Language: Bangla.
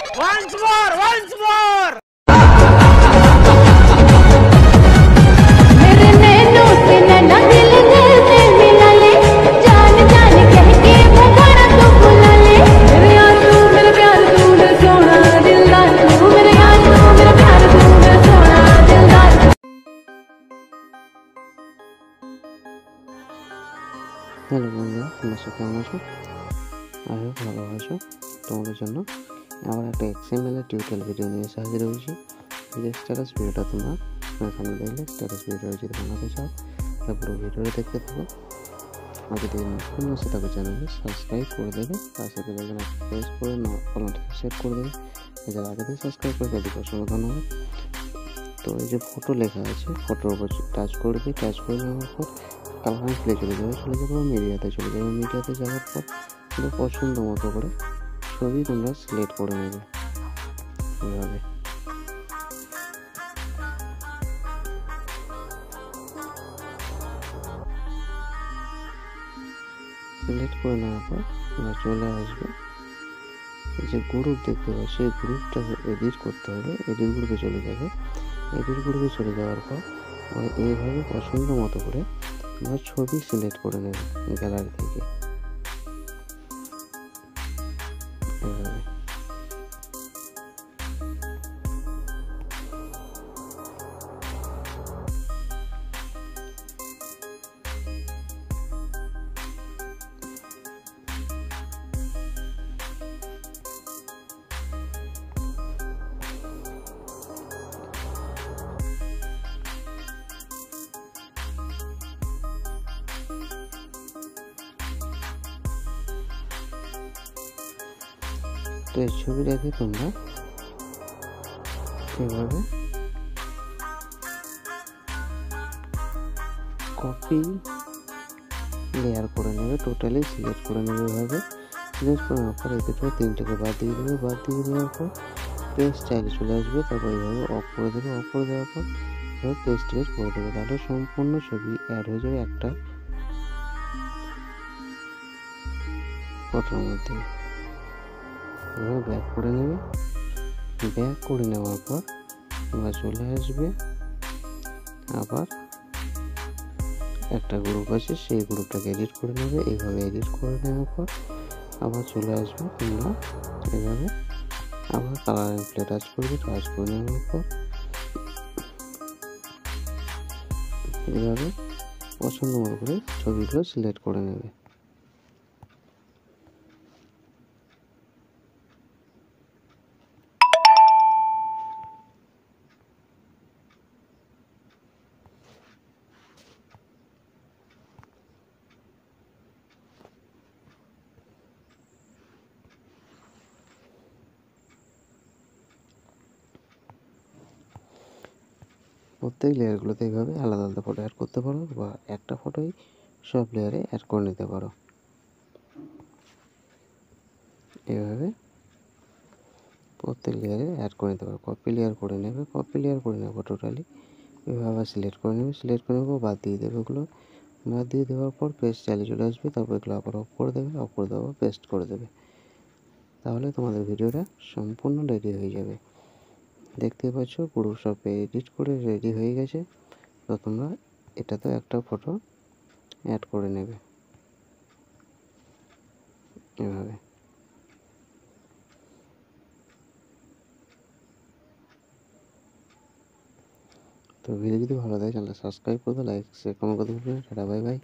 Once more. मेरे नैनों से नैना दिल से मिला ले, जान जान कह के पुकारा तो बुला ले। मेरे यार तू मेरे प्यार तू मेरे सोना दिलदार तू, मेरे यार तू मेरे प्यार तू मेरे सोना दिलदार। হ্যালো বন্ধুরা, তোমরা সব কেমন আছো? আমিও ভালো আছো। তোমাদের জন্য আবার একটা XML এর টিউটোরিয়াল ভিডিও নিয়ে এসে হাজির হয়েছি। যে স্ট্যাটাস ভিডিওটা তোমরা সামনে দেখলে স্ট্যাটাস ভিডিও যদি বানাতে চাও তাহলে পুরো ভিডিওটা দেখতে থাকো। আর যদি নতুন আসে তবে চ্যানেলকে সাবস্ক্রাইব করে দেবে, পাশে বেল আইকন প্রেস করে কমেন্ট সেট করে দেবে। যারা আগে থেকে সাবস্ক্রাইব করে তাদেরকে অসংখ্য ধন্যবাদ। তো এই যে ফটো লেখা আছে, ফটোর উপর টাচ করবে, টাচ করে নেওয়ার পর কালার প্লে চলে যাবে মিডিয়াতে চলে যাবে। মিডিয়াতে যাওয়ার পর তোমরা পছন্দ মতো করে ছবি তোমরা সিলেক্ট করে নেবে। এভাবে সিলেক্ট করে নেওয়ার পর তোমরা চলে আসবে। যে গ্রুপ দেখতে পাচ্ছ সেই গ্রুপটা এডিট করতে হবে। এডিট গ্রুপে চলে যাবে। এডিট গ্রুপে চলে যাওয়ার পর এইভাবে পছন্দ মতো করে তোমরা ছবি সিলেক্ট করে নেবে গ্যালারি থেকে। এভাবে তো এই ছবিটাকে তোমরা এভাবে কপি লেয়ার করে নেবে, টোটালি সিলেক্ট করে নেবে। এভাবে সিলেক্ট করার পর এই দুটো তিনটাকে বাদ দিয়ে দেবে। বাদ দিয়ে দেওয়ার পর পেস্ট চাইলে চলে আসবে। তারপর এইভাবে অফ করে দেবে। অফ করে দেওয়ার পর এভাবে পেস্ট টিলেট করে দেবে। তাহলে সম্পূর্ণ ছবি অ্যাড হয়ে যাবে একটা ফটোর মধ্যে। ব্যাক করে নেবে। ব্যাক করে নেওয়ার পর তোমরা চলে আসবে। আবার একটা গ্রুপ আছে, সেই গ্রুপটাকে এডিট করে নেবে। এইভাবে এডিট করে নেওয়ার পর আবার চলে আসবে। তোমরা এইভাবে আবার কালার প্লে টাচ করবে। টাচ করে নেওয়ার পর এইভাবে পছন্দ মতো করে ছবিগুলো সিলেক্ট করে নেবে। প্রত্যেক লেয়ারগুলোতে এইভাবে আলাদা আলাদা ফটো অ্যাড করতে পারো, বা একটা ফটোই সব লেয়ারে অ্যাড করে নিতে পারো। এইভাবে প্রত্যেক লেয়ারে অ্যাড করে নিতে পারো। কপি লেয়ার করে নেবে। কপি লেয়ার করে নেবো টোটালি। এভাবে সিলেক্ট করে নেবে। সিলেক্ট করে নেবো, বাদ দিয়ে দেবে। ওগুলো বাদ দিয়ে দেওয়ার পর পেস্ট চালিয়ে চলে আসবে। তারপর এগুলো আবার অফ করে দেবে। অফ করে দেওয়ার পেস্ট করে দেবে। তাহলে তোমাদের ভিডিওটা সম্পূর্ণ রেডি হয়ে যাবে। দেখতে পাচ্ছ পুরো সব এডিট করে রেডি হয়ে গেছে। তো তোমরা এটাতে একটা ফটো অ্যাড করে নেবে এভাবে। তো ভিডিও যদি ভালো লাগে চ্যানেলটা সাবস্ক্রাইব করে দাও, লাইক শেয়ার কমেন্ট করে দেবে। Tata bye bye.